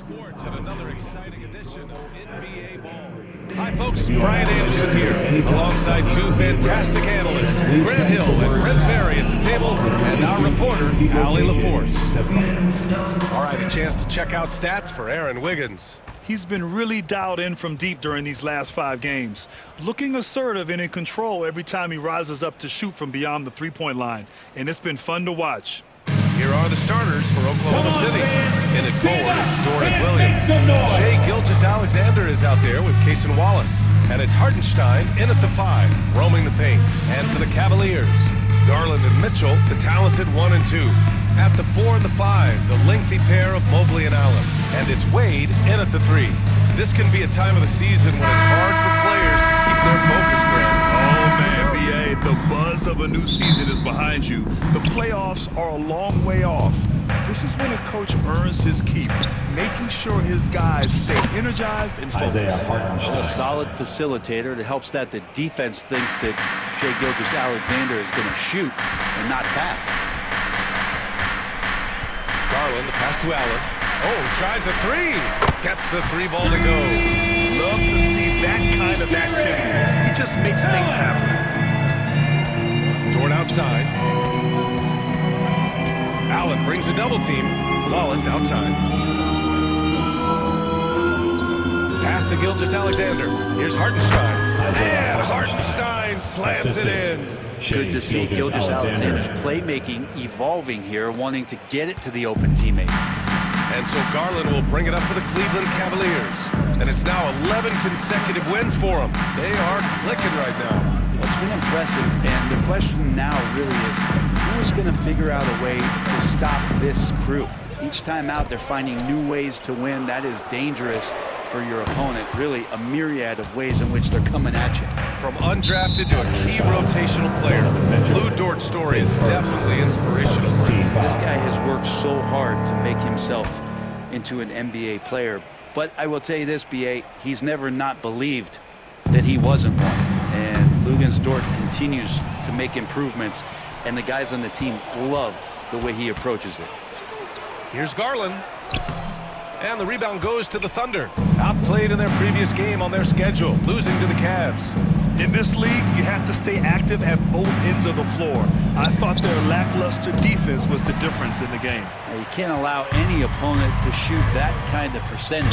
sports and another exciting edition of NBA Ball. Hi folks, Brian Anderson here, alongside two fantastic analysts, Grant Hill and Brent Perry at the table, and our reporter, Allie LaForce. All right, a chance to check out stats for Aaron Wiggins. He's been really dialed in from deep during these last 5 games, looking assertive and in control every time he rises up to shoot from beyond the three-point line, and it's been fun to watch. Here are the starters for Oklahoma City. In it forward, it's Dorian Williams. Shai Gilgeous-Alexander is out there with Cason Wallace. And it's Hartenstein in at the 5, roaming the paint. And for the Cavaliers, Garland and Mitchell, the talented 1 and 2. At the 4 and the 5, the lengthy pair of Mobley and Allen. And it's Wade in at the 3. This can be a time of the season when it's hard for players to keep their focus, Grant. Oh, man, B.A., the buzz of a new season is behind you. The playoffs are a long way off. This is when a coach earns his keep, making sure his guys stay energized and focused. A solid facilitator that helps that the defense thinks that Shai Gilgeous-Alexander is going to shoot and not pass. Garland, the pass to Allen. Oh, tries a 3. Gets the 3 ball to go. Love to see that kind of activity. He just makes things happen. Dort outside. Allen brings a double team. Wallace outside. Pass to Gilgeous-Alexander. Here's Hartenstein. And Hartenstein slams it in. Good to see Gilgeous-Alexander's playmaking evolving here, wanting to get it to the open teammate. And so Garland will bring it up for the Cleveland Cavaliers. And it's now 11 consecutive wins for them. They are clicking right now. It's been impressive, and the question now really is, who's going to figure out a way to stop this crew? Each time out, they're finding new ways to win. That is dangerous for your opponent. Really, a myriad of ways in which they're coming at you. From undrafted to a key rotational player, Blue Dort's story is definitely inspirational. This guy has worked so hard to make himself into an NBA player. But I will tell you this, B.A., he's never not believed that he wasn't one. And Luguentz Dort continues to make improvements, and the guys on the team love the way he approaches it. Here's Garland. And the rebound goes to the Thunder. Outplayed in their previous game on their schedule, losing to the Cavs. In this league, you have to stay active at both ends of the floor. I thought their lackluster defense was the difference in the game. Now, you can't allow any opponent to shoot that kind of percentage.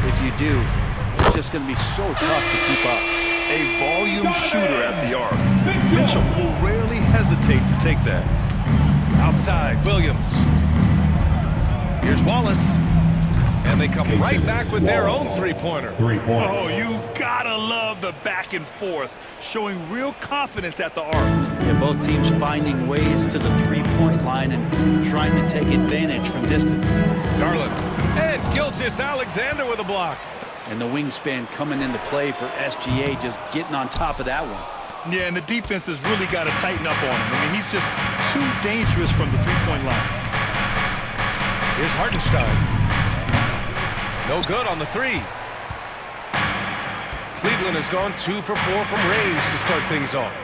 If you do, it's just going to be so tough to keep up. A volume shooter at the arc. Mitchell will rarely hesitate to take that. Outside, Williams. Here's Wallace. And they come right back with their own three-pointer. Oh, you gotta love the back and forth, showing real confidence at the arc. Yeah, both teams finding ways to the three-point line and trying to take advantage from distance. Garland. And Gilgeous-Alexander with a block. And the wingspan coming into play for SGA, just getting on top of that one. Yeah, and the defense has really got to tighten up on him. I mean, he's just too dangerous from the three-point line. Here's Hartenstein. No good on the 3. Cleveland has gone 2 for 4 from range to start things off.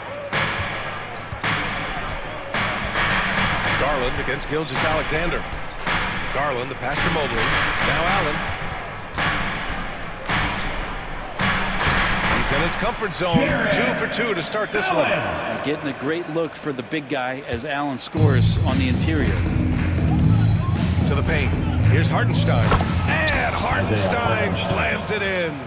Garland against Gilgeous-Alexander. Garland, the pass to Mobley. Now Allen. He's in his comfort zone. 2 for 2 to start this one. And getting a great look for the big guy as Allen scores on the interior. To the paint. Here's Hartenstein. And Hartenstein slams it in.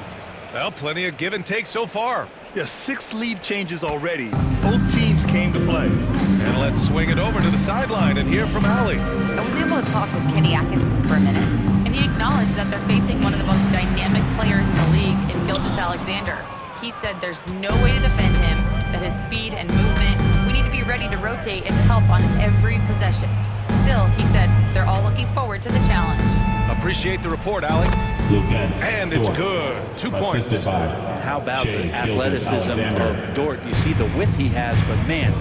Well, plenty of give and take so far. Yeah, 6 lead changes already. Both teams came to play. And let's swing it over to the sideline and hear from Allie. I was able to talk with Kenny Atkinson for a minute, and he acknowledged that they're facing one of the most dynamic players in the league in Gilgeous-Alexander. He said there's no way to defend him, that his speed and movement, we need to be ready to rotate and help on every possession. Still, he said, they're all looking forward to the challenge. Appreciate the report, Allie. And it's good. 2 points. And how about the athleticism of Dort? You see the width he has, but man,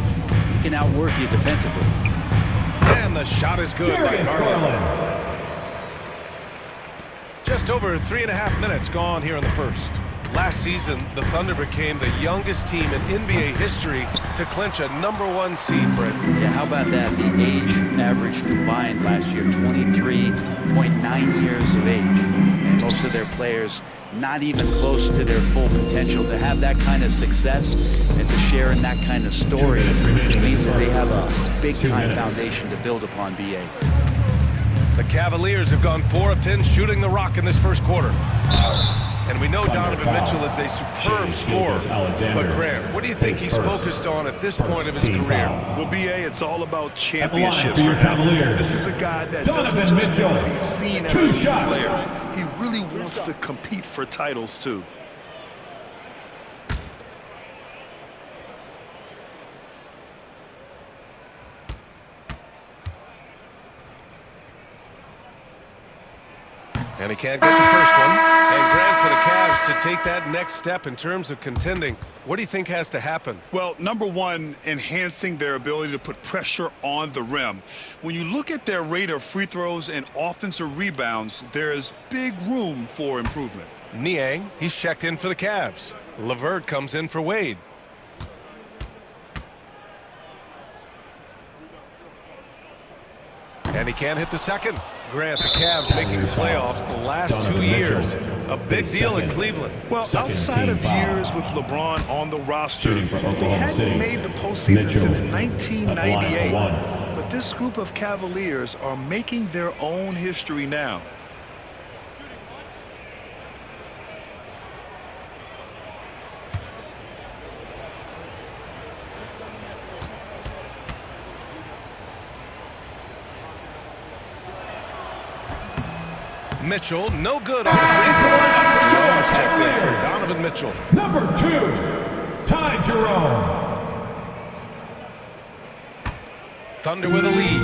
he can outwork you defensively. And the shot is good by Garland. Just over 3.5 minutes gone here in the first. Last season, the Thunder became the youngest team in NBA history to clinch a #1 seed, Brent. Yeah, how about that? The age average combined last year, 23.9 years of age. of their players not even close to their full potential. To have that kind of success and to share in that kind of story means that they have a big-time foundation to build upon, B.A. The Cavaliers have gone 4 of 10 shooting the rock in this first quarter. And we know Donovan Mitchell is a superb scorer. But Grant, what do you think he's focused on at this point of his career? Well, B.A., it's all about championships for him. This is a guy that doesn't just want to be seen as a good player. He really wants to compete for titles, too. And he can't get the first one. And Grant, for the Cavs to take that next step in terms of contending, what do you think has to happen? Well, number one, enhancing their ability to put pressure on the rim. When you look at their rate of free throws and offensive rebounds, there is big room for improvement. Niang, he's checked in for the Cavs. LeVert comes in for Wade. And he can't hit the second. Grant, the Cavs making the playoffs the last 2 years. A big deal in Cleveland. Well, outside of years with LeBron on the roster, they hadn't made the postseason since 1998. But this group of Cavaliers are making their own history now. Mitchell, no good on the free throw. Jerome's checked in for Donovan Mitchell. Number 2, Ty Jerome. Thunder with a lead.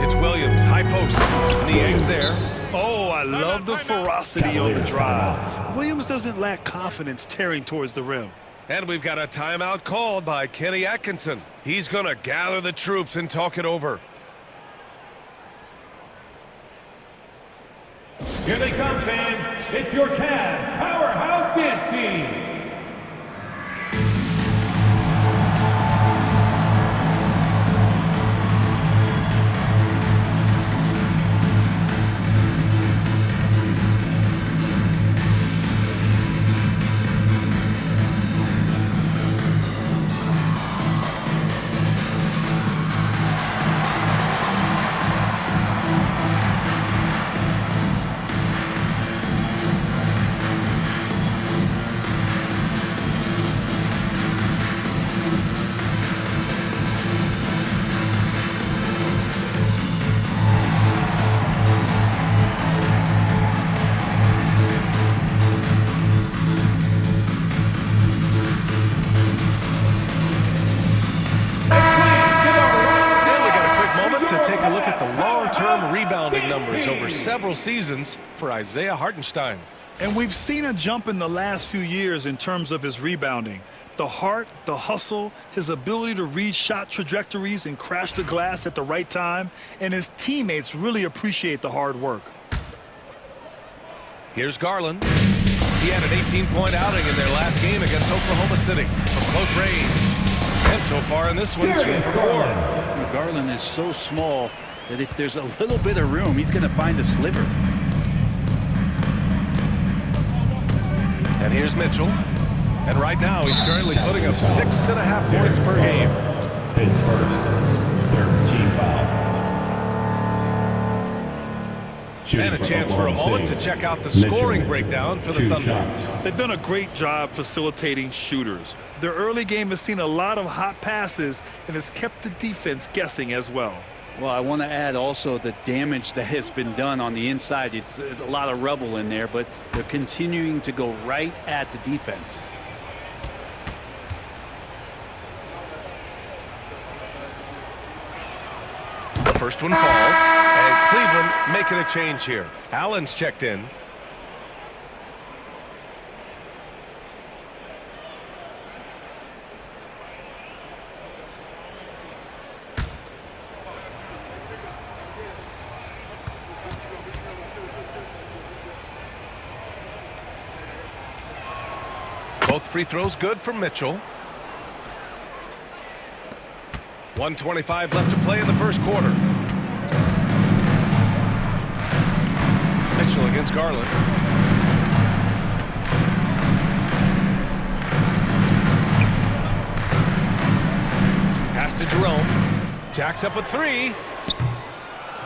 It's Williams, high post. Niang's there. Oh, I love the ferocity on the drive. Williams doesn't lack confidence tearing towards the rim. And we've got a timeout called by Kenny Atkinson. He's going to gather the troops and talk it over. Here they come, fans. It's your Cavs Powerhouse Dance Team. Over several seasons for Isaiah Hartenstein. And we've seen a jump in the last few years in terms of his rebounding. The heart, the hustle, his ability to read shot trajectories and crash the glass at the right time, and his teammates really appreciate the hard work. Here's Garland. He had an 18-point outing in their last game against Oklahoma City from close range. And so far in this one, 2 for 4. Garland is so small that if there's a little bit of room, he's going to find a sliver. And here's Mitchell. And right now, he's currently putting up 6.5 points per game. His first third team foul. And a chance for a moment to check out the scoring breakdown for the Thunder. They've done a great job facilitating shooters. Their early game has seen a lot of hot passes and has kept the defense guessing as well. Well, I want to add also the damage that has been done on the inside. It's a lot of rubble in there, but they're continuing to go right at the defense. The first one falls, and Cleveland making a change here. Allen's checked in. Both free throws good for Mitchell. 1:25 left to play in the first quarter. against Garland. Pass to Jerome. Jacks up a three.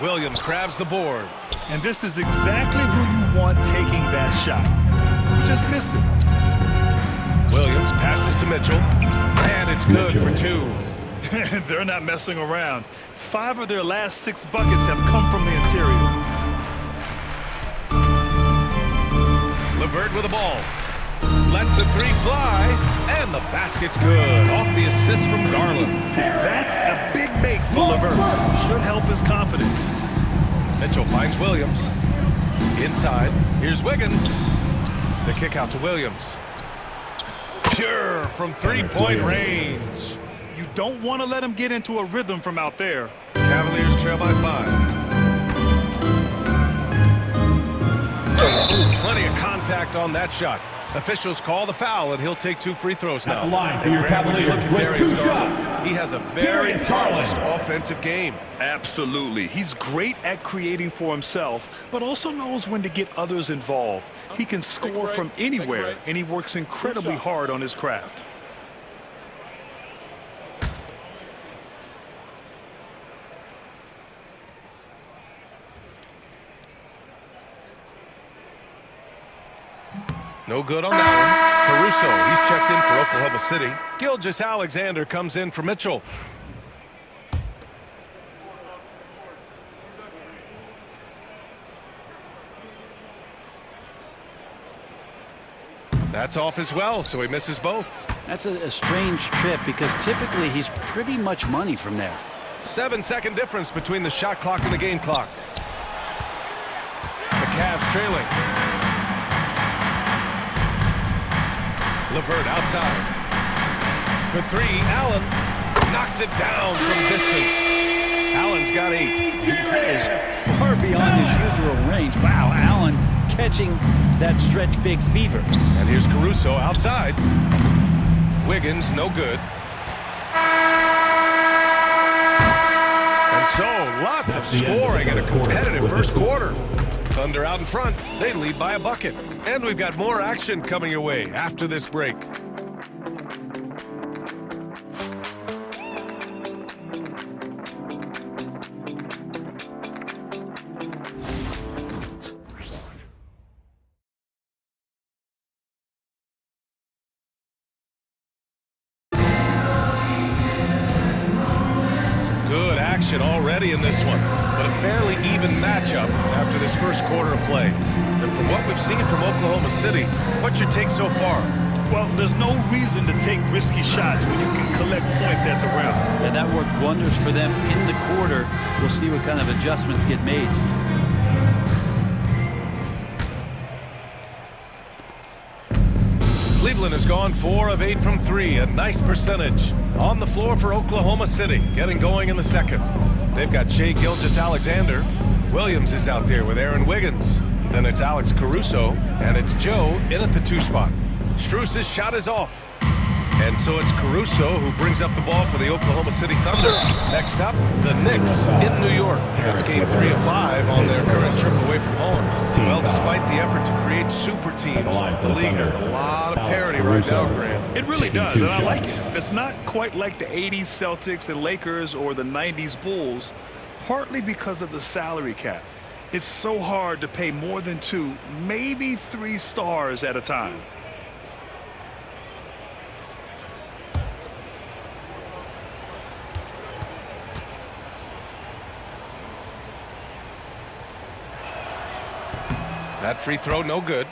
Williams grabs the board. And this is exactly who you want taking that shot. Just missed it. Williams passes to Mitchell. And it's good for two. They're not messing around. 5 of their last 6 buckets have come from the interior. LeVert with the ball. Lets the three fly. And the basket's good. Off the assist from Garland. That's a big make for LeVert. Should help his confidence. Mitchell finds Williams. Inside. Here's Wiggins. The kick out to Williams. Pure from three-point range. You don't want to let him get into a rhythm from out there. Cavaliers trail by 5. Ooh, plenty of contact on that shot. Officials call the foul, and he'll take 2 free throws now. At the line for And your Grant, when you look Cavaliers at with Darius 2 Garland, shots. he has a very Darius polished Garland. offensive game. Absolutely. He's great at creating for himself, but also knows when to get others involved. He can score from anywhere, and he works incredibly hard on his craft. No good on that one. Caruso, he's checked in for Oklahoma City. Gilgeous-Alexander comes in for Mitchell. That's off as well, so he misses both. That's a strange trip because typically he's pretty much money from there. 7-second difference between the shot clock and the game clock. The Cavs trailing. LeVert outside. For 3, Allen knocks it down from distance. Allen's got 8. That is far beyond his usual range. Wow, Allen catching that stretch big fever. And here's Caruso outside. Wiggins, no good. And so, lots of scoring in a competitive first quarter. Thunder out in front. They lead by a bucket. And we've got more action coming your way after this break. Good action already in this one, but a fairly even matchup after this first quarter of play. And from what we've seen from Oklahoma City, what's your take so far? Well, there's no reason to take risky shots when you can collect points at the rim. And that worked wonders for them in the quarter. We'll see what kind of adjustments get made. Cleveland has gone 4 of 8 from 3, a nice percentage. On the floor for Oklahoma City, getting going in the second. They've got Shai Gilgeous-Alexander. Williams is out there with Aaron Wiggins. Then it's Alex Caruso, and it's Joe in at the 2 spot. Strus's shot is off. And so it's Caruso who brings up the ball for the Oklahoma City Thunder. Next up, the Knicks in New York. That's game 3 of 5 on their current trip away from home. Well, despite the effort to create super teams, the league has a lot of parity right now, Grant. It really does, and I like it. It's not quite like the 80s Celtics and Lakers or the 90s Bulls, partly because of the salary cap. It's so hard to pay more than 2, maybe 3 stars at a time. That free throw, no good.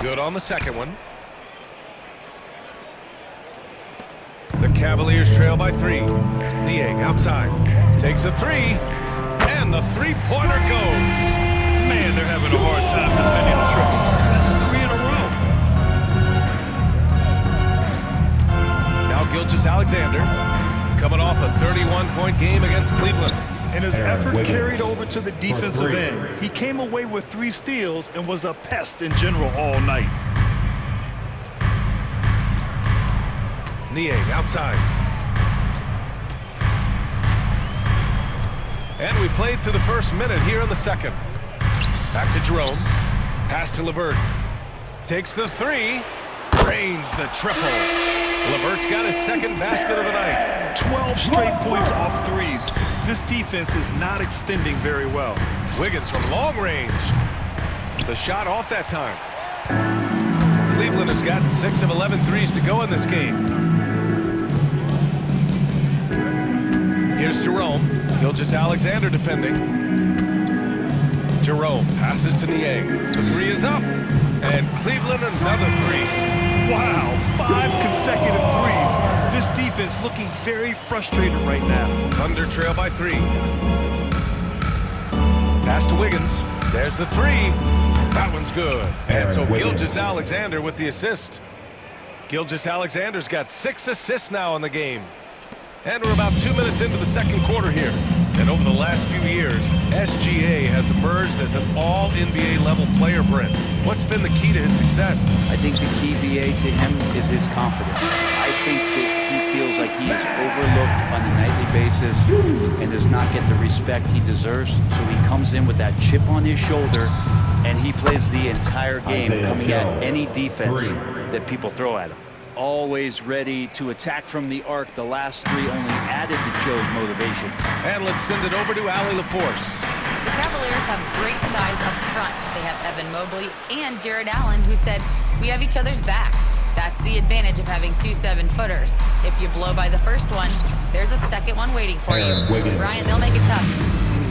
Good on the second one. The Cavaliers trail by 3. Niang outside. Takes a 3. And the three-pointer goes. Man, they're having a hard time defending the triple. That's 3 in a row. Now Gilgeous-Alexander coming off a 31-point game against Cleveland. And his effort carried over to the defensive end. He came away with 3 steals and was a pest in general all night. Niang outside. And we played through the first minute here in the second. Back to Jerome. Pass to LeVert. Takes the 3. Drains the triple. LeVert's got his second basket of the night. 12 straight points off threes. This defense is not extending very well. Wiggins from long range. The shot off that time. Cleveland has gotten 6 of 11 threes to go in this game. Here's Jerome. Gilgeous-Alexander defending. Jerome passes to Niang. The 3 is up. And Cleveland another 3. Wow, 5 consecutive threes. This defense looking very frustrated right now. Thunder trail by 3. Pass to Wiggins. There's the 3. That one's good. And so Gilgeous-Alexander with the assist. Gilgeous-Alexander's got 6 assists now in the game. And we're about 2 minutes into the second quarter here. And over the last few years, SGA has emerged as an all-NBA level player, Brent. What's been the key to his success? I think the key, BA, to him is his confidence. I think that he feels like he is overlooked on a nightly basis and does not get the respect he deserves. So he comes in with that chip on his shoulder, and he plays the entire game coming at any defense that people throw at him. Always ready to attack from the arc. The last 3 only added to Joe's motivation. And let's send it over to Allie LaForce. The Cavaliers have great size up front. They have Evan Mobley and Jared Allen, who said, "We have each other's backs." That's the advantage of having 2 7-footers. If you blow by the first one, there's a second one waiting for you. Brian, they'll make it tough.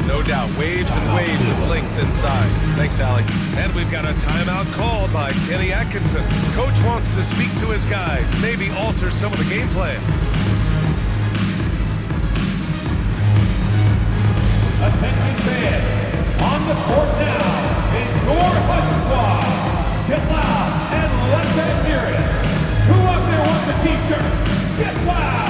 No doubt, waves and waves of length inside. Thanks, Allie. And we've got a timeout called by Kenny Atkinson. Coach wants to speak to his guys, maybe alter some of the game plan. Attention fans, on the court now is your Hush Squad. Get loud and let them hear it. Who up there wants a t-shirt? Get loud!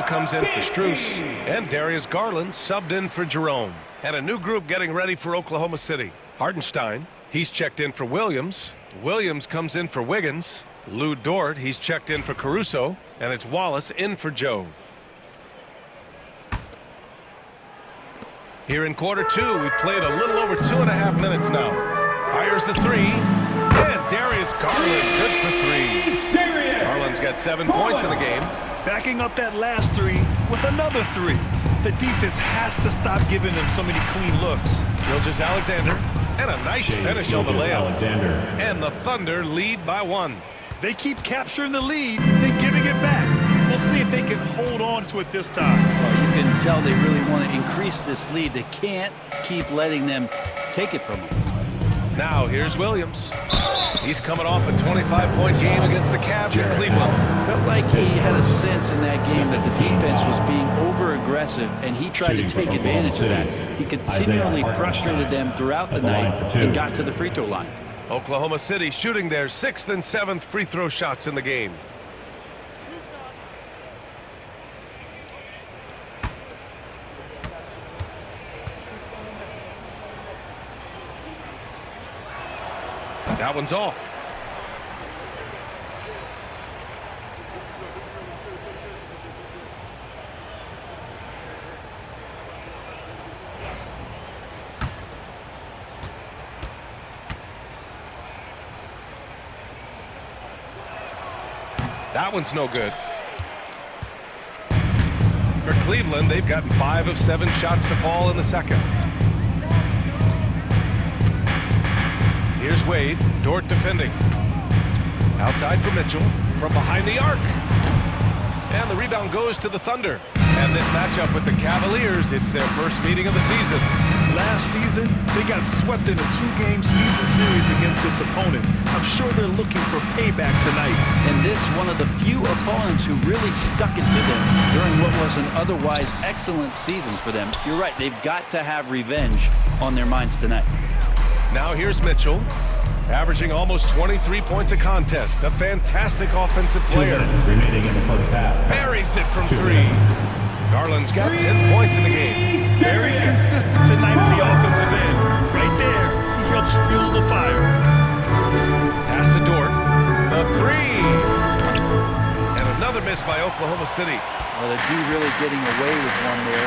Comes in for Strus, and Darius Garland subbed in for Jerome. And a new group getting ready for Oklahoma City. Hartenstein, he's checked in for Williams. Williams comes in for Wiggins. Lou Dort, he's checked in for Caruso. And it's Wallace in for Joe. Here in quarter 2, we played a little over 2.5 minutes now. Fires the 3. And Darius Garland, good for 3. Garland's got 7 points in the game. Backing up that last 3 with another 3. The defense has to stop giving them so many clean looks. Gilgeous-Alexander, and a nice finish on the layup. And the Thunder lead by 1. They keep capturing the lead, then giving it back. We'll see if they can hold on to it this time. Well, you can tell they really want to increase this lead. They can't keep letting them take it from them. Now here's Williams. He's coming off a 25-point game against the Cavs in Cleveland. Felt like he had a sense in that game that the defense was being over-aggressive, and he tried to take advantage of that. He continually frustrated them throughout the night and got to the free throw line. Oklahoma City shooting their 6th and 7th free throw shots in the game. That one's off. That one's no good. For Cleveland, they've gotten 5 of 7 shots to fall in the second. Here's Wade. Dort defending. Outside for Mitchell. From behind the arc. And the rebound goes to the Thunder. And this matchup with the Cavaliers, it's their first meeting of the season. Last season, they got swept in a 2-game season series against this opponent. I'm sure they're looking for payback tonight. And this one of the few opponents who really stuck it to them during what was an otherwise excellent season for them. You're right, they've got to have revenge on their minds tonight. Now here's Mitchell, averaging almost 23 points a contest. A fantastic offensive 2 player. minutes remaining in the first half. Buries it from 2 3. minutes. Garland's got 10 points in the game. Very consistent tonight at the offensive end. Right there, he helps fuel the fire. Pass to Dort. The 3. And another miss by Oklahoma City. Well, the dude really getting away with one there.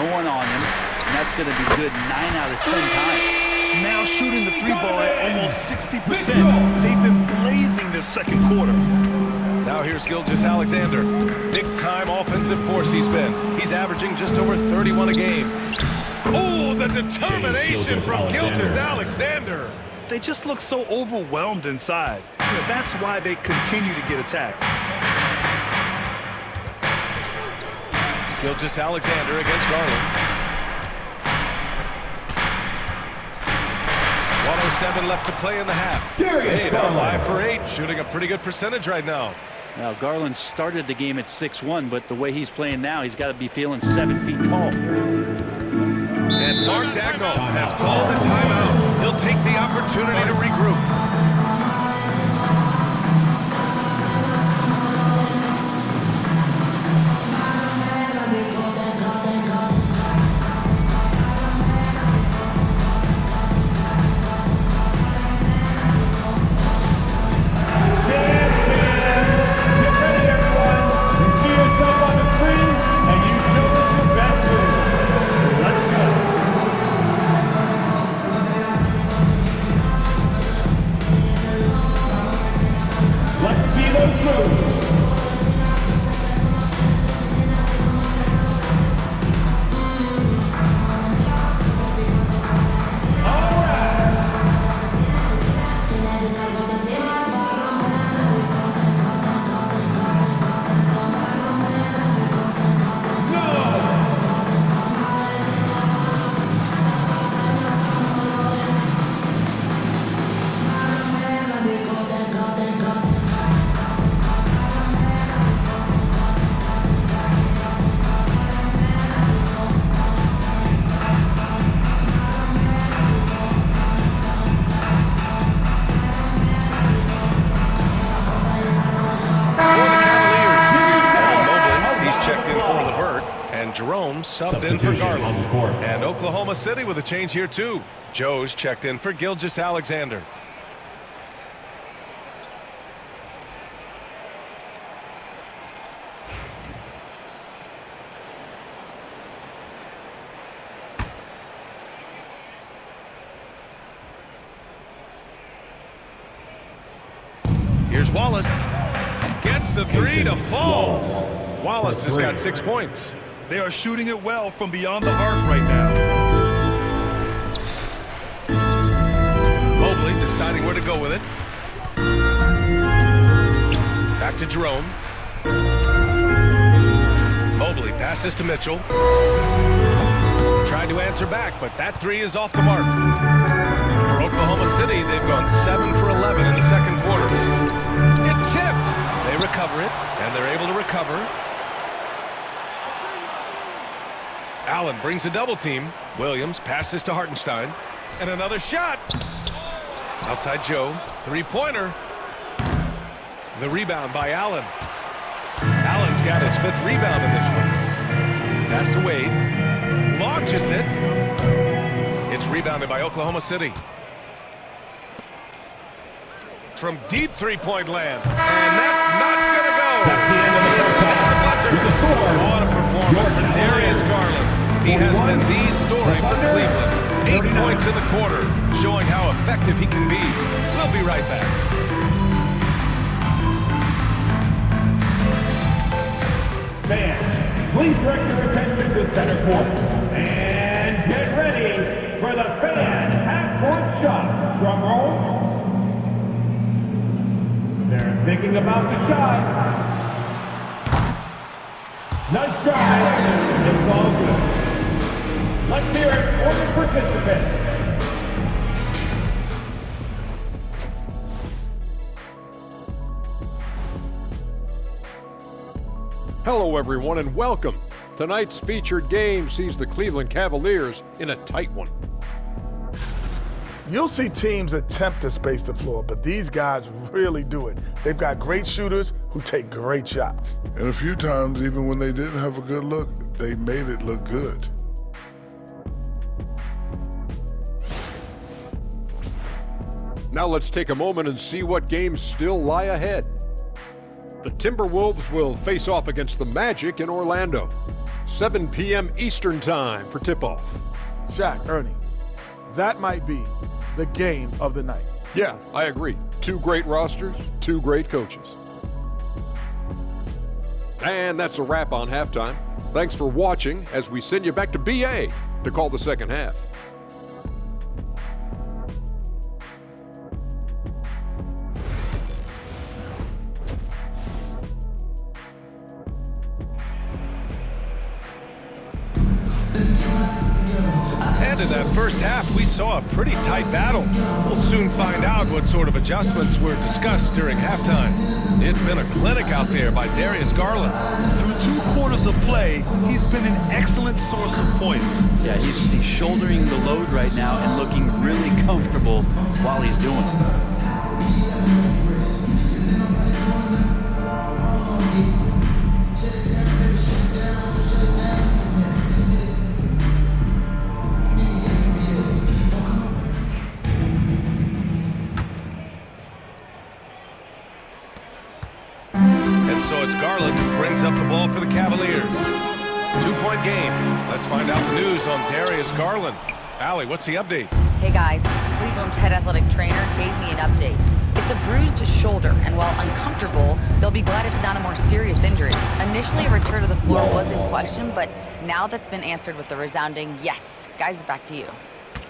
No one on him. And that's going to be good 9 out of 10 times. Now shooting the 3-ball at almost 60%. They've been blazing this second quarter. Now here's Gilgeous-Alexander. Big-time offensive force he's been. He's averaging just over 31 a game. Oh, the determination from Gilgeous-Alexander. They just look so overwhelmed inside. Yeah, that's why they continue to get attacked. Gilgeous-Alexander against Garland. 1:07 left to play in the half. Hey, now 5 for 8, shooting a pretty good percentage right now. Now, Garland started the game at 6'1", but the way he's playing now, he's got to be feeling 7 feet tall. And Mark Dagnall has called a timeout. He'll take the opportunity to regroup. Subbed in for Garland. And Oklahoma City with a change here too. Joe's checked in for Gilgeous-Alexander. Here's Wallace. Gets the 3 to fall. Wallace has got 6 points. They are shooting it well from beyond the arc right now. Mobley deciding where to go with it. Back to Jerome. Mobley passes to Mitchell. Trying to answer back, but that 3 is off the mark. For Oklahoma City, they've gone 7 for 11 in the second quarter. It's tipped. They recover it, and they're able to recover. Allen brings a double team. Williams passes to Hartenstein. And another shot. Outside Joe. 3-pointer. The rebound by Allen. Allen's got his 5th rebound in this one. Pass to Wade. Launches it. It's rebounded by Oklahoma City. From deep 3-point land. And that's not going to go. That's the end of the first half. With the score, what a performance for Darius Garland. He has been the story for Cleveland. 8 points in the quarter, showing how effective he can be. We'll be right back. Fans, please direct your attention to center court. And get ready for the fan half-court shot. Drum roll. They're thinking about the shot. Nice try. It's all good. Let's hear it for the participants. Hello everyone and welcome. Tonight's featured game sees the Cleveland Cavaliers in a tight one. You'll see teams attempt to space the floor, but these guys really do it. They've got great shooters who take great shots. And a few times, even when they didn't have a good look, they made it look good. Now let's take a moment and see what games still lie ahead. The Timberwolves will face off against the Magic in Orlando. 7 p.m. Eastern Time for tip-off. Shaq, Ernie, that might be the game of the night. Yeah, I agree. 2 great rosters, 2 great coaches. And that's a wrap on halftime. Thanks for watching as we send you back to BA to call the second half. And in that first half, we saw a pretty tight battle. We'll soon find out what sort of adjustments were discussed during halftime. It's been a clinic out there by Darius Garland. Through 2 quarters of play, he's been an excellent source of points. Yeah, he's shouldering the load right now and looking really comfortable while he's doing it. So it's Garland who brings up the ball for the Cavaliers. 2-point game. Let's find out the news on Darius Garland. Allie, what's the update? Hey guys, Cleveland's head athletic trainer gave me an update. It's a bruised shoulder, and while uncomfortable, they'll be glad it's not a more serious injury. Initially, a return to the floor was in question, but now that's been answered with a resounding yes. Guys, back to you.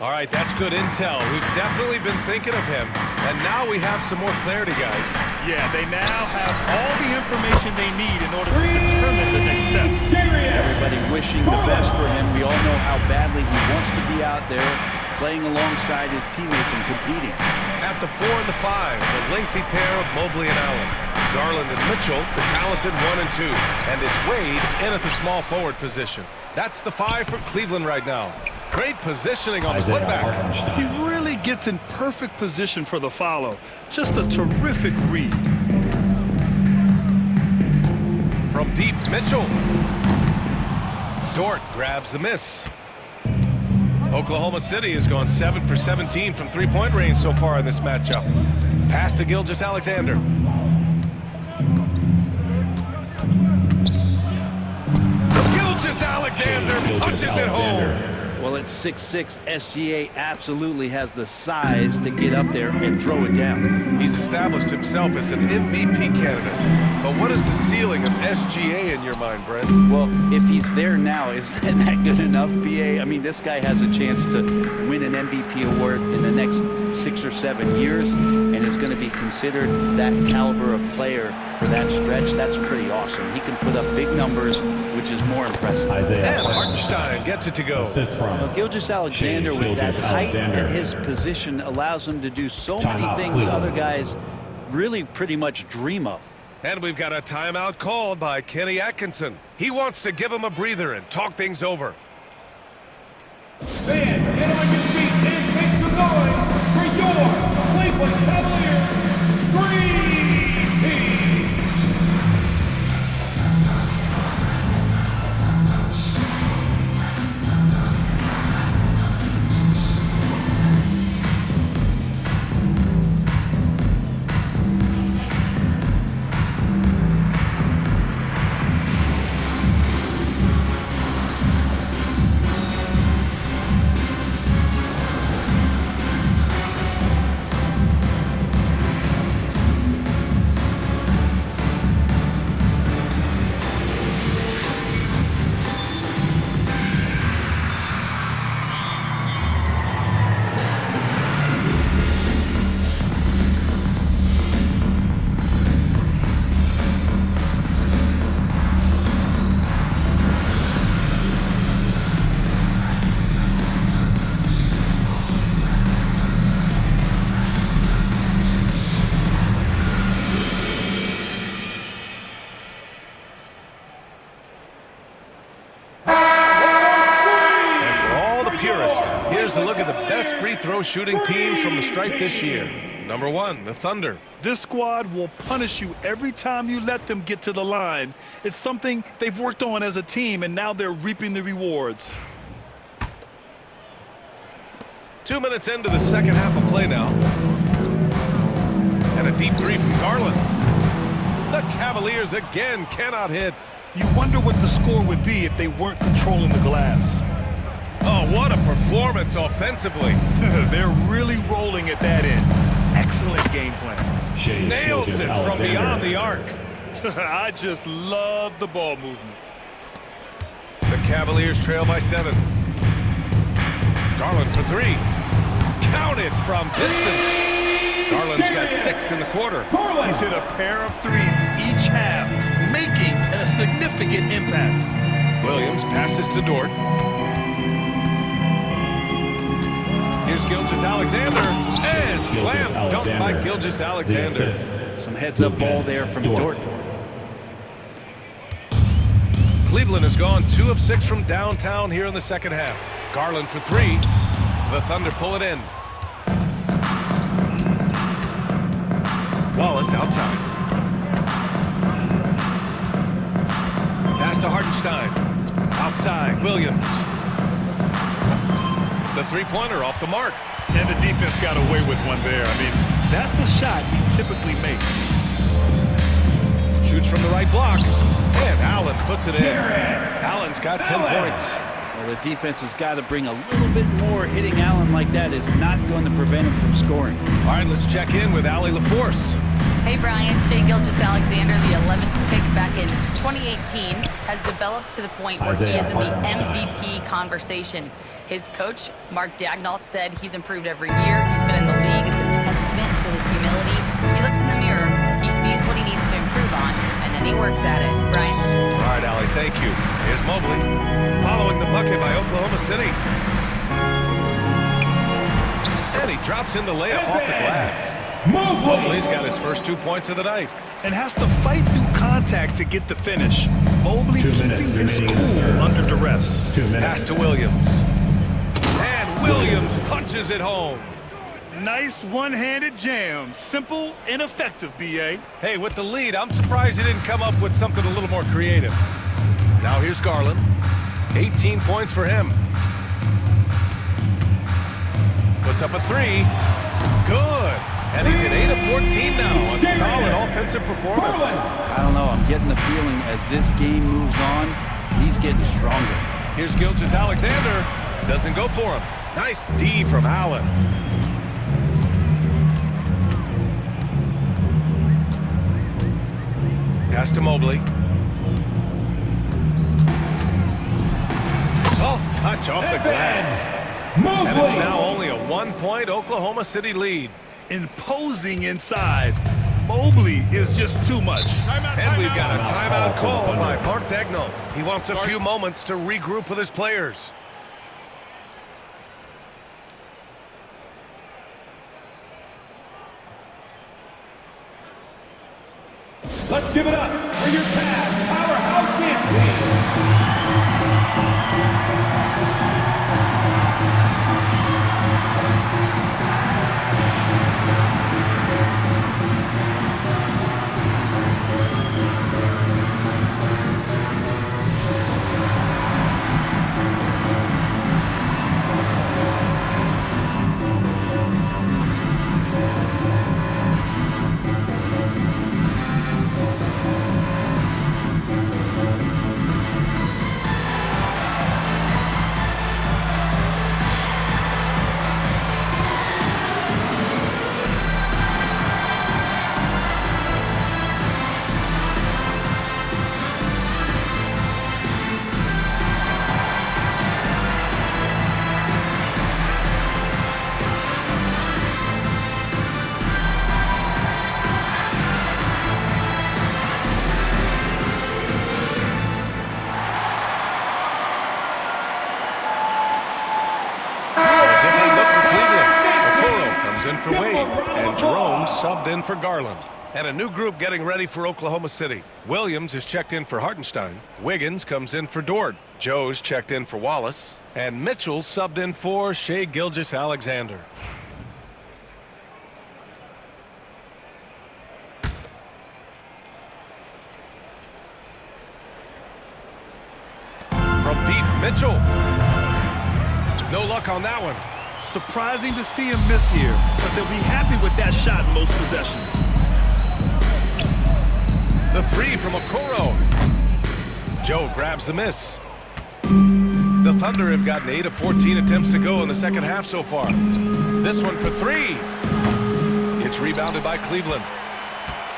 All right, that's good intel. We've definitely been thinking of him, and now we have some more clarity, guys. Yeah, they now have all the information they need in order to determine the next steps. Everybody wishing the best for him. We all know how badly he wants to be out there, playing alongside his teammates and competing. At the 4 and the 5, the lengthy pair of Mobley and Allen. Garland and Mitchell, the talented 1 and 2. And it's Wade in at the small forward position. That's the 5 for Cleveland right now. Great positioning on the putback. He really gets in perfect position for the follow. Just a terrific read. From deep, Mitchell. Dort grabs the miss. Oklahoma City has gone 7 for 17 from 3-point range so far in this matchup. Pass to Gilgeous-Alexander. Gilgeous-Alexander punches it home. Well, at 6'6", SGA absolutely has the size to get up there and throw it down. He's established himself as an MVP candidate. But what is the ceiling of SGA in your mind, Brent? Well, if he's there now, is that good enough, BA? I mean, this guy has a chance to win an MVP award in the next 6 or 7 years and is going to be considered that caliber of player for that stretch. That's pretty awesome. He can put up big numbers, which is more impressive. And Hartenstein gets it to go. Well, Gilgeous-Alexander with that height and his position allows him to do so many things other guys really pretty much dream of. And we've got a timeout called by Kenny Atkinson. He wants to give him a breather and talk things over. Fans, get on your feet and make some noise for your Cleveland Cavaliers Dream Team. Here's a look at the best free throw shooting teams from the stripe this year. Number 1, the Thunder. This squad will punish you every time you let them get to the line. It's something they've worked on as a team, and now they're reaping the rewards. 2 minutes into the second half of play now. And a deep three from Garland. The Cavaliers again cannot hit. You wonder what the score would be if they weren't controlling the glass. Oh, what a performance offensively. They're really rolling at that end. Excellent game plan. Nails it from beyond the arc. I just love the ball movement. The Cavaliers trail by 7. Garland for 3. Counted from distance. Garland's got 6 in the quarter. He's hit a pair of threes each half, making a significant impact. Williams passes to Dort. Here's Gilgeous-Alexander, and slam dunk by Gilgeous-Alexander. Some heads-up ball there from Dort. Cleveland has gone 2 of 6 from downtown here in the second half. Garland for 3. The Thunder pull it in. Wallace outside. Pass to Hartenstein. Outside, Williams. The three-pointer off the mark. And the defense got away with one there. I mean, that's a shot he typically makes. Shoots from the right block. And Allen puts it in. Allen's got 10 points. Well, the defense has got to bring a little bit more. Hitting Allen like that is not going to prevent him from scoring. All right, let's check in with Allie LaForce. Hey, Brian. Shai Gilgeous-Alexander, the 11th pick back in 2018, has developed to the point where he is in the MVP conversation. His coach, Mark Daignault, said he's improved every year. He's been in the league. It's a testament to his humility. He looks in the mirror. He sees what he needs to improve on, and then he works at it. Brian? All right, Allie, thank you. Here's Mobley, following the bucket by Oklahoma City. And he drops in the layup off the glass. Mobley's got his first 2 points of the night. And has to fight through contact to get the finish. Mobley keeping his cool under duress. Pass to Williams. And Williams punches it home. Nice one-handed jam. Simple and effective, B.A. Hey, with the lead, I'm surprised he didn't come up with something a little more creative. Now here's Garland. 18 points for him. Puts up a 3. Good. And he's at 8 of 14 now. A solid offensive performance. I don't know. I'm getting the feeling as this game moves on, he's getting stronger. Here's Gilgeous-Alexander. Doesn't go for him. Nice D from Allen. Pass to Mobley. Soft touch off the glass. And it's now only a 1-point Oklahoma City lead. Imposing inside. Mobley is just too much. And we've got a timeout call by Mark Daignault. He wants a few moments to regroup with his players. Let's give it up for your Cavs powerhouse champion. In for Wade, and Jerome subbed in for Garland. And a new group getting ready for Oklahoma City. Williams is checked in for Hartenstein. Wiggins comes in for Dort. Joe's checked in for Wallace. And Mitchell's subbed in for Shai Gilgeous-Alexander. From deep, Mitchell. No luck on that one. Surprising to see him miss here, but they'll be happy with that shot in most possessions. The three from Okoro. Joe grabs the miss. The Thunder have gotten 8 of 14 attempts to go in the second half so far. This one for three. It's rebounded by Cleveland.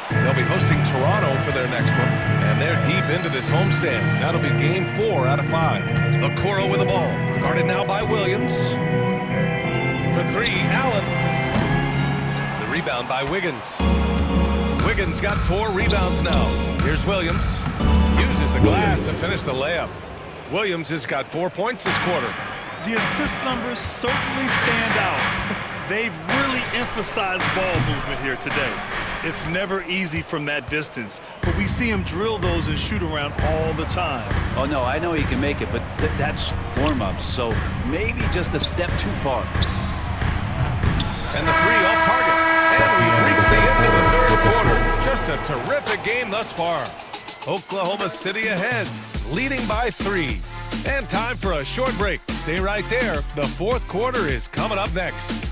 They'll be hosting Toronto for their next one, and they're deep into this homestand. That'll be game 4 out of 5. Okoro with the ball. Guarded now by Williams. For three, Allen. The rebound by Wiggins. Wiggins got 4 rebounds now. Here's Williams. Uses the glass to finish the layup. Williams has got 4 points this quarter. The assist numbers certainly stand out. They've really emphasized ball movement here today. It's never easy from that distance, but we see him drill those and shoot around all the time. Oh, no, I know he can make it, but that's warm-ups, so maybe just a step too far. And the three off target. And we've reached the end of the third quarter. Just a terrific game thus far. Oklahoma City ahead, leading by 3. And time for a short break. Stay right there. The fourth quarter is coming up next.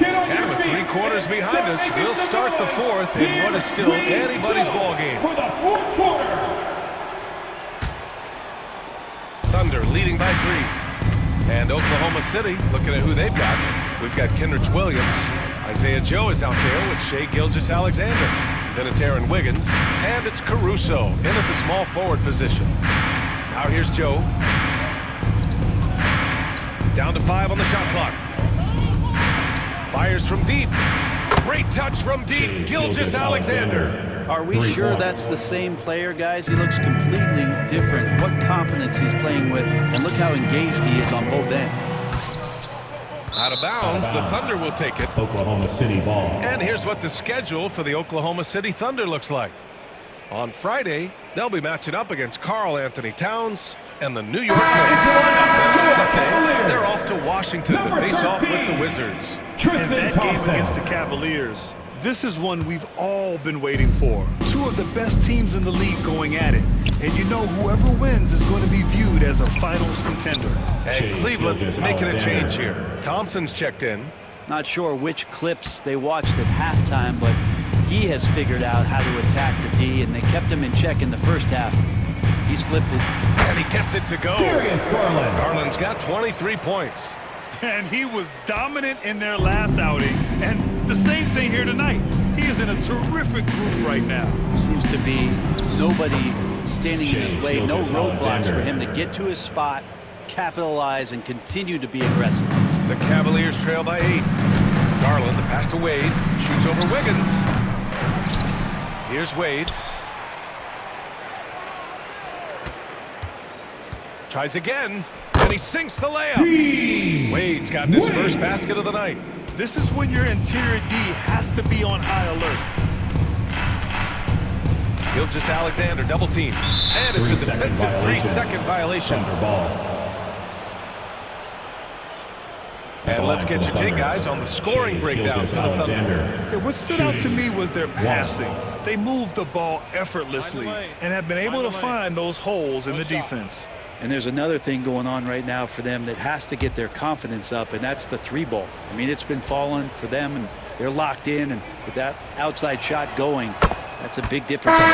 And with 3 quarters behind us, we'll start the fourth in what is still anybody's ball game. For the fourth quarter. Thunder leading by 3. And Oklahoma City, looking at who they've got. We've got Kenrich Williams. Isaiah Joe is out there with Shai Gilgeous-Alexander. Then it's Aaron Wiggins. And it's Caruso in at the small forward position. Now here's Joe. Down to 5 on the shot clock. Fires from deep. Great touch from deep. Gilgeous-Alexander. Are we sure that's the same player, guys? He looks completely different. What confidence he's playing with, and look how engaged he is on both ends. Out of bounds, the Thunder will take it. Oklahoma City ball. And here's what the schedule for the Oklahoma City Thunder looks like. On Friday, they'll be matching up against Karl Anthony Towns and the New York Knicks. Then on Sunday, they're off to Washington to face off with the Wizards. And that game against the Cavaliers, this is one we've all been waiting for. 2 of the best teams in the league going at it. And you know whoever wins is going to be viewed as a finals contender. And Cleveland making a change here. Thompson's checked in. Not sure which clips they watched at halftime, but he has figured out how to attack the D, and they kept him in check in the first half. He's flipped it. And he gets it to go. Darius Garland. Garland's got 23 points. And he was dominant in their last outing. And the same thing here tonight. He is in a terrific group right now. Seems to be nobody standing in his way, no roadblocks for him to get to his spot, capitalize, and continue to be aggressive. The Cavaliers trail by 8. Garland, the pass to Wade, shoots over Wiggins. Here's Wade. Tries again, and he sinks the layup. Wade's got his first basket of the night. This is when your interior D has to be on high alert. Gilgeous-Alexander double team. And it's a defensive 3-second violation. And let's get your take, guys, on the scoring breakdown for the Thunder. Yeah, what stood out to me was their passing. They moved the ball effortlessly and have been able to find those holes in the defense. And there's another thing going on right now for them that has to get their confidence up, and that's the 3-ball. I mean, it's been falling for them, and they're locked in, and with that outside shot going, that's a big difference. So he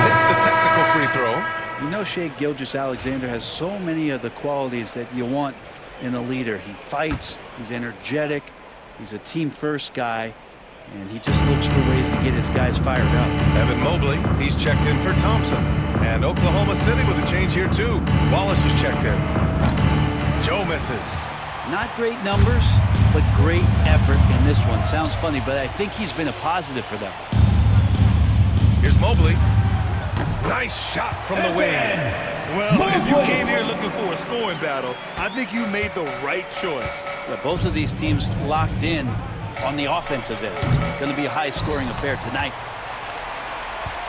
hits the technical free throw. You know, Shai Gilgeous-Alexander has so many of the qualities that you want in a leader. He fights, he's energetic, he's a team-first guy, and he just looks for ways to get his guys fired up. Evan Mobley, he's checked in for Thompson. And Oklahoma City with a change here, too. Wallace is checked in. Joe misses. Not great numbers, but great effort in this one. Sounds funny, but I think he's been a positive for them. Here's Mobley. Nice shot from the wing. Well, if you came here looking for a scoring battle, I think you made the right choice. Yeah, both of these teams locked in on the offensive end. It's going to be a high-scoring affair tonight.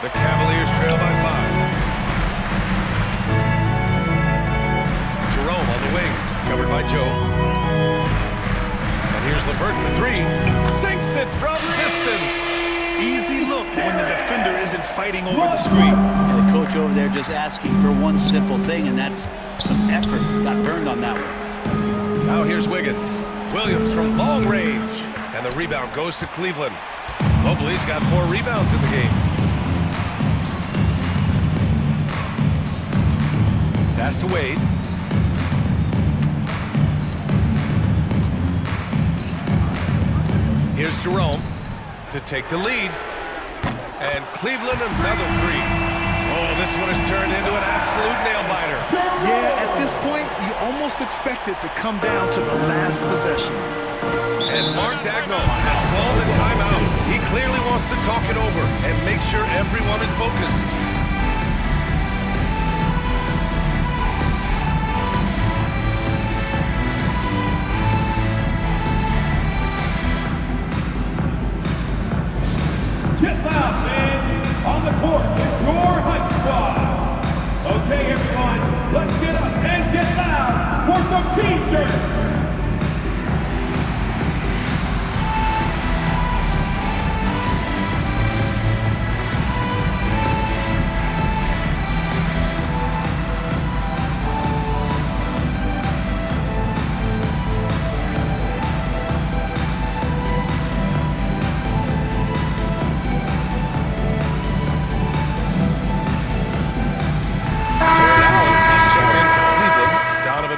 The Cavaliers trail by 5. Jerome on the wing, covered by Joe. And here's LeVert for 3. Sinks it from distance. Easy look when the defender isn't fighting over the screen. And the coach over there just asking for one simple thing, and that's some effort. Got burned on that one. Now here's Wiggins. Williams from long range. And the rebound goes to Cleveland. Mobley's got 4 rebounds in the game. Pass to Wade. Here's Jerome to take the lead. And Cleveland another 3. Oh, this one has turned into an absolute nail-biter. Yeah, at this point, you almost expect it to come down to the last possession. And Mark Dagnall has called a timeout. He clearly wants to talk it over and make sure everyone is focused. Get loud, fans! On the court is your hype squad. Okay, everyone, let's get up and get loud for some T-shirts.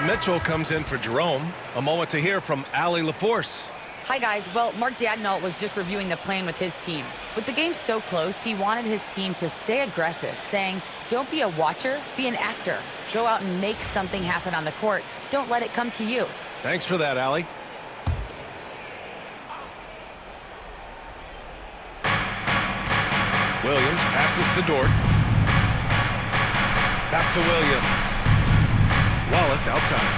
Mitchell comes in for Jerome. A moment to hear from Allie LaForce. Hi, guys. Well, Mark Dagnall was just reviewing the plan with his team. With the game so close, he wanted his team to stay aggressive, saying, don't be a watcher, be an actor. Go out and make something happen on the court. Don't let it come to you. Thanks for that, Allie. Williams passes to Dort. Back to Williams. Wallace outside.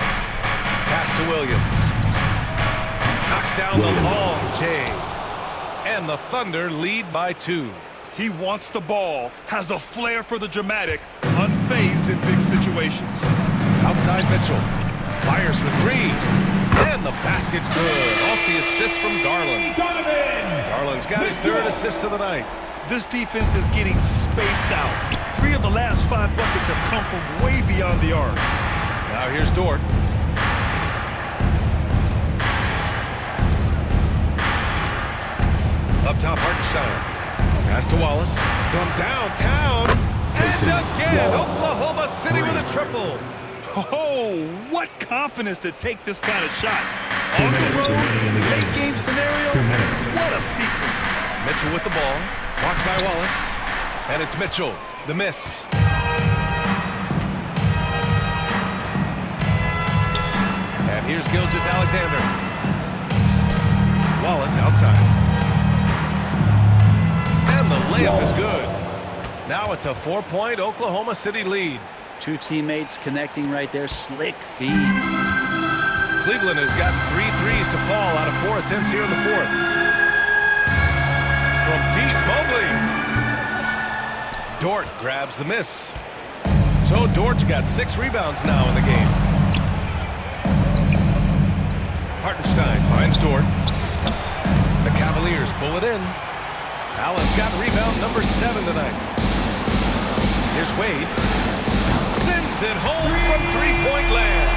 Pass to Williams. Knocks down the long J. And the Thunder lead by 2. He wants the ball, has a flair for the dramatic, unfazed in big situations. Outside Mitchell. Fires for 3. And the basket's good. Off the assist from Garland. Garland's got his 3rd assist of the night. This defense is getting spaced out. 3 of the last 5 buckets have come from way beyond the arc. Now here's Dort. Up top, Hartenstein. Pass to Wallace. From downtown. And again, Oklahoma City with a triple. Oh, what confidence to take this kind of shot. On the road, late game scenario, what a sequence. Mitchell with the ball. Blocked by Wallace. And it's Mitchell. The miss. And here's Gilgeous-Alexander. Wallace outside. And the layup is good. Now it's a 4-point Oklahoma City lead. 2 teammates connecting right there. Slick feed. Cleveland has gotten 3 threes to fall out of 4 attempts here in the 4th. From deep, Mobley. Dort grabs the miss. So Dort's got 6 rebounds now in the game. Hartenstein finds Dort. The Cavaliers pull it in. Allen's got rebound number 7 tonight. Here's Wade. Sends it home from 3-point land.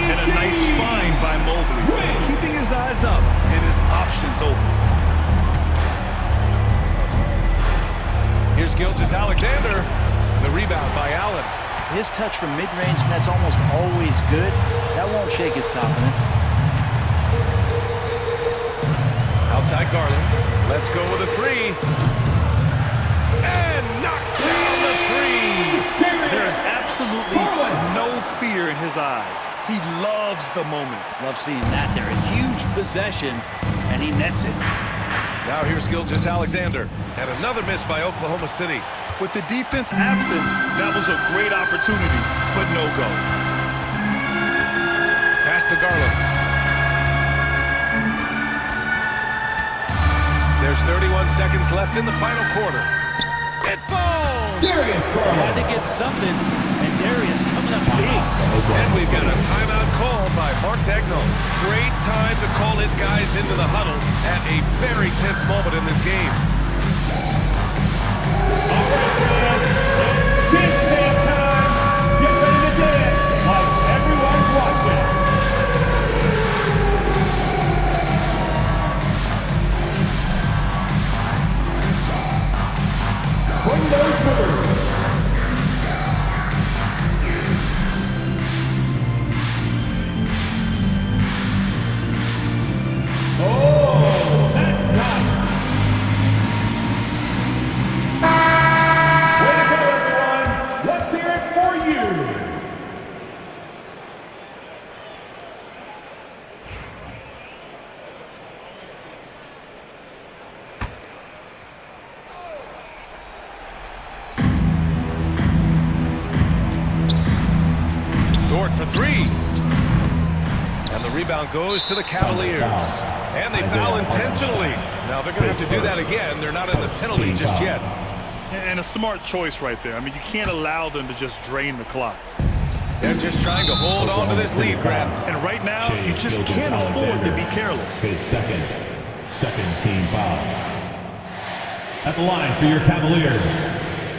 And a nice find by Mobley. Keeping his eyes up and his options open. Here's Gilgeous-Alexander. The rebound by Allen. His touch from mid-range, that's almost always good. That won't shake his confidence. Outside Garland. Let's go with a 3. And knocks down the 3. There's absolutely no fear in his eyes. He loves the moment. Love seeing that there. A huge possession, and he nets it. Now here's Gilgeous Alexander. And another miss by Oklahoma City. With the defense absent, that was a great opportunity, but no go. Pass to Garland. There's 31 seconds left in the final quarter. It falls! Darius He Garland. had to get something, and Darius coming up big. And we've got a timeout call by Mark Daigneault. Great time to call his guys into the huddle at a very tense moment in this game. All right, fans. It's dance time. Get ready to dance like everyone's watching. Bring those moves. Oh, that's nice. Way to go, everyone. Let's hear it for you. Dort for three. And the rebound goes to the Cavaliers. And they foul intentionally. Now they're going to have to do that again. They're not in the penalty just yet. And a smart choice right there. I mean, you can't allow them to just drain the clock. They're just trying to hold on to this lead, Grant. And right now, you just can't afford to be careless. His second team foul. At the line for your Cavaliers,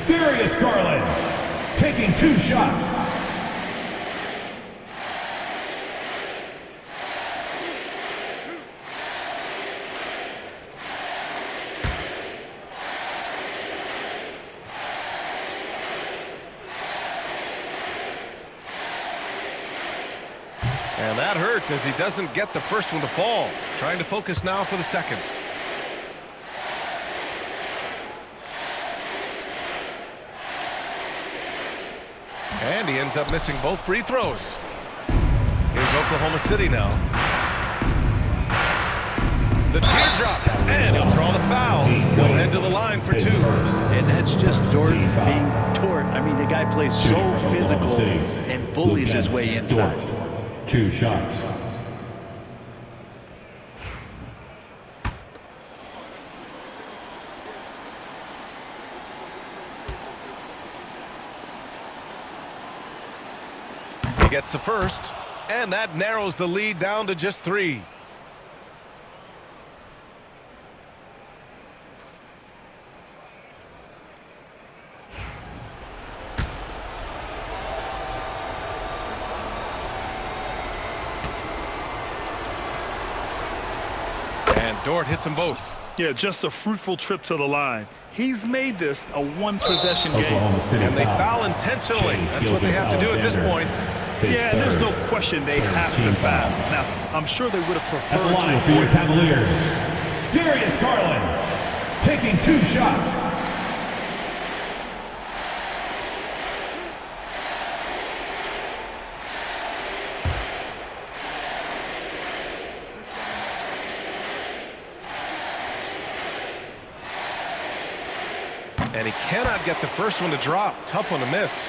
Darius Garland taking 2 shots. And that hurts as he doesn't get the first one to fall. Trying to focus now for the second. And he ends up missing both free throws. Here's Oklahoma City now. The teardrop, and he'll draw the foul. He'll head to the line for 2. And that's just Dort being Dort. I mean, the guy plays so physical and bullies his way inside. 2 shots. He gets the first, and that narrows the lead down to just 3. And Dort hits them both. Yeah, just a fruitful trip to the line. He's made this a one-possession game. Oklahoma City And they foul intentionally. That's what they have to do at this point. Yeah, there's no question they have to foul. Now, I'm sure they would have At preferred the line to for your avoid. Cavaliers, Darius Garland taking 2 shots. And he cannot get the first one to drop. Tough one to miss.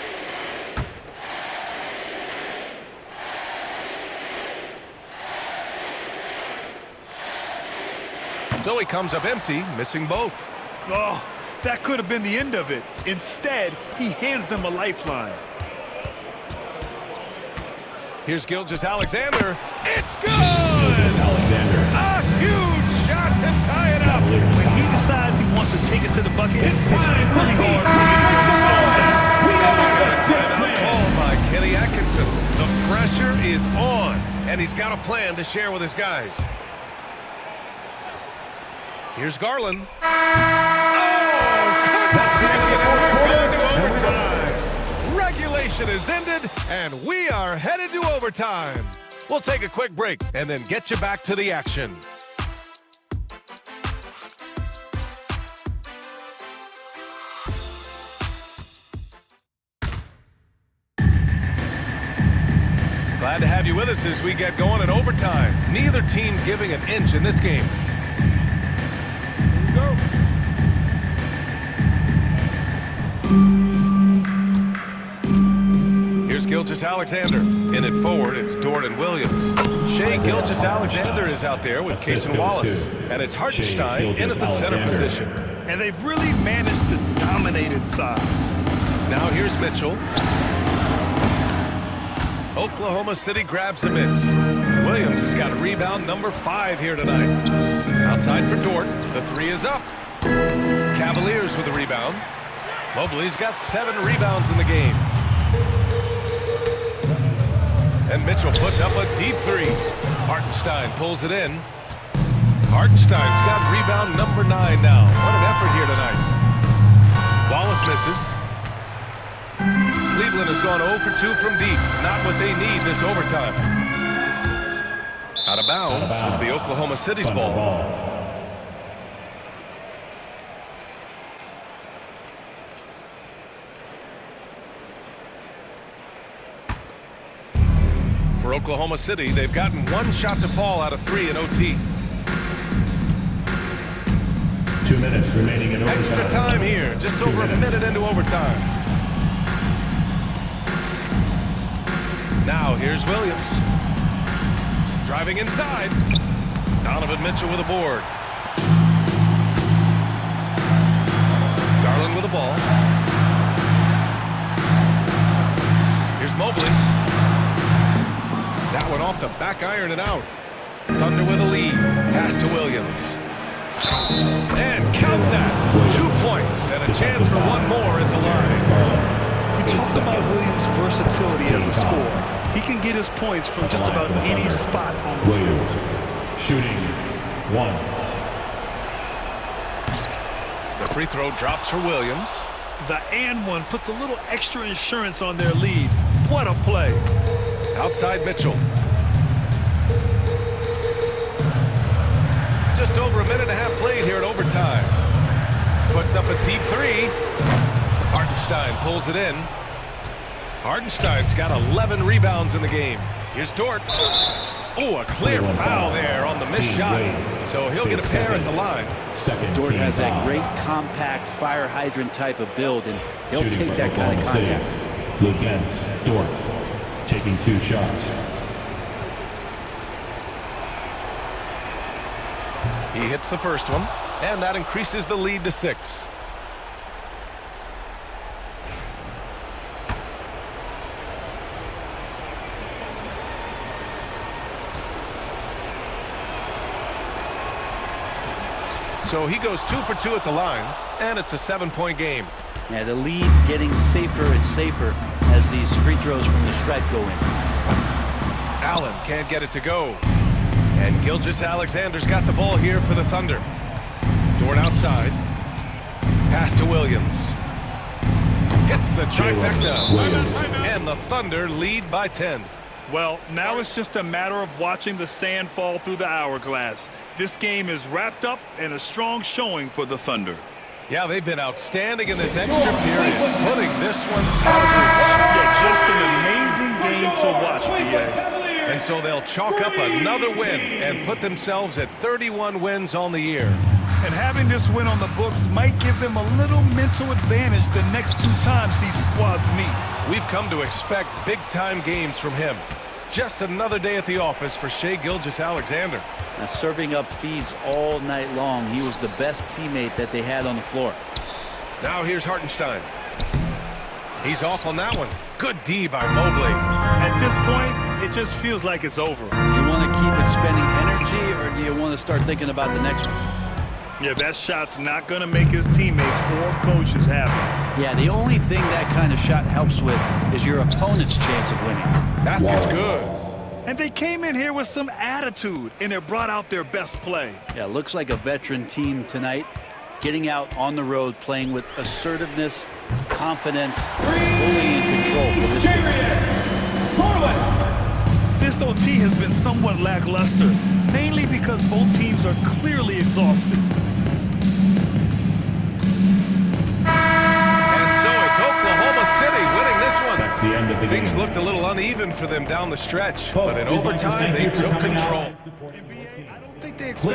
So he comes up empty, missing both. Oh, that could have been the end of it. Instead, he hands them a lifeline. Here's Gilgeous Alexander. It's good! Alexander. A huge shot to tie it up. When he decides he wants to take it to the bucket, it's time for really Team hard. We are the 6th Timeout man. called by Kenny Atkinson. The pressure is on, and he's got a plan to share with his guys. Here's Garland. Regulation is ended, and we are headed to overtime. We'll take a quick break and then get you back to the action. Glad to have you with us as we get going in overtime. Neither team giving an inch in this game. Gilgeous-Alexander. In it forward, it's Dort and Williams. Shea Gilgeous-Alexander is out there with Cason Wallace. And it's Hartenstein in at the center position. And they've really managed to dominate inside. Now here's Mitchell. Oklahoma City grabs a miss. Williams has got rebound number 5 here tonight. Outside for Dort. The 3 is up. Cavaliers with the rebound. Mobley's got 7 rebounds in the game. And Mitchell puts up a deep 3. Hartenstein pulls it in. Hartenstein's got rebound number 9 now. What an effort here tonight. Wallace misses. Cleveland has gone 0 for 2 from deep. Not what they need this overtime. Out of bounds. It'll be Oklahoma City's ball. For Oklahoma City, they've gotten 1 shot to fall out of 3 in OT. 2 minutes remaining in overtime. Extra time here, just over a minute into overtime. Now here's Williams. Driving inside. Donovan Mitchell with a board. Garland with the ball. Here's Mobley. That one off the back iron and out. Thunder with a lead. Pass to Williams. And count that. 2 points and a chance for 1 more at the line. We talk about Williams' versatility as a scorer. He can get his points from just about any spot on the Williams shooting 1. The free throw drops for Williams. The and one puts a little extra insurance on their lead. What a play. Outside Mitchell. Just over a minute and a half played here at overtime. Puts up a deep 3. Hartenstein pulls it in. Hartenstein's got 11 rebounds in the game. Here's Dort. Oh, a clear foul there on the missed shot. So he'll get a pair at the line. Dort has that great compact fire hydrant type of build, and he'll take that kind of contact. Against Dort, taking 2 shots. He hits the first one, and that increases the lead to 6. So he goes 2 for 2 at the line, and it's a 7-point game. Yeah, the lead getting safer and safer as these free throws from the stripe go in. Allen can't get it to go. And Gilgeous-Alexander's got the ball here for the Thunder. Dort outside. Pass to Williams. Hits the trifecta. And the Thunder lead by 10. Well, now it's just a matter of watching the sand fall through the hourglass. This game is wrapped up in a strong showing for the Thunder. Yeah, they've been outstanding in this extra period, putting this one out of reach. Yeah, just an amazing game to watch, BA. And so they'll chalk up another win and put themselves at 31 wins on the year. And having this win on the books might give them a little mental advantage the next 2 times these squads meet. We've come to expect big-time games from him. Just another day at the office for Shea Gilgeous-Alexander. Now, serving up feeds all night long. He was the best teammate that they had on the floor. Now here's Hartenstein. He's off on that one. Good D by Mobley. At this point, it just feels like it's over. You want to keep it spending energy, or do you want to start thinking about the next one? Yeah, that shot's not going to make his teammates or coaches happy. Yeah, the only thing that kind of shot helps with is your opponent's chance of winning. Basket's good. And they came in here with some attitude, and it brought out their best play. Yeah, looks like a veteran team tonight, getting out on the road, playing with assertiveness, confidence, fully in control for this game. This OT has been somewhat lackluster, mainly because both teams are clearly exhausted. And so it's Oklahoma City winning this one. That's the end of the Things game. looked a little uneven for them down the stretch, but in overtime they took control. I don't think they expect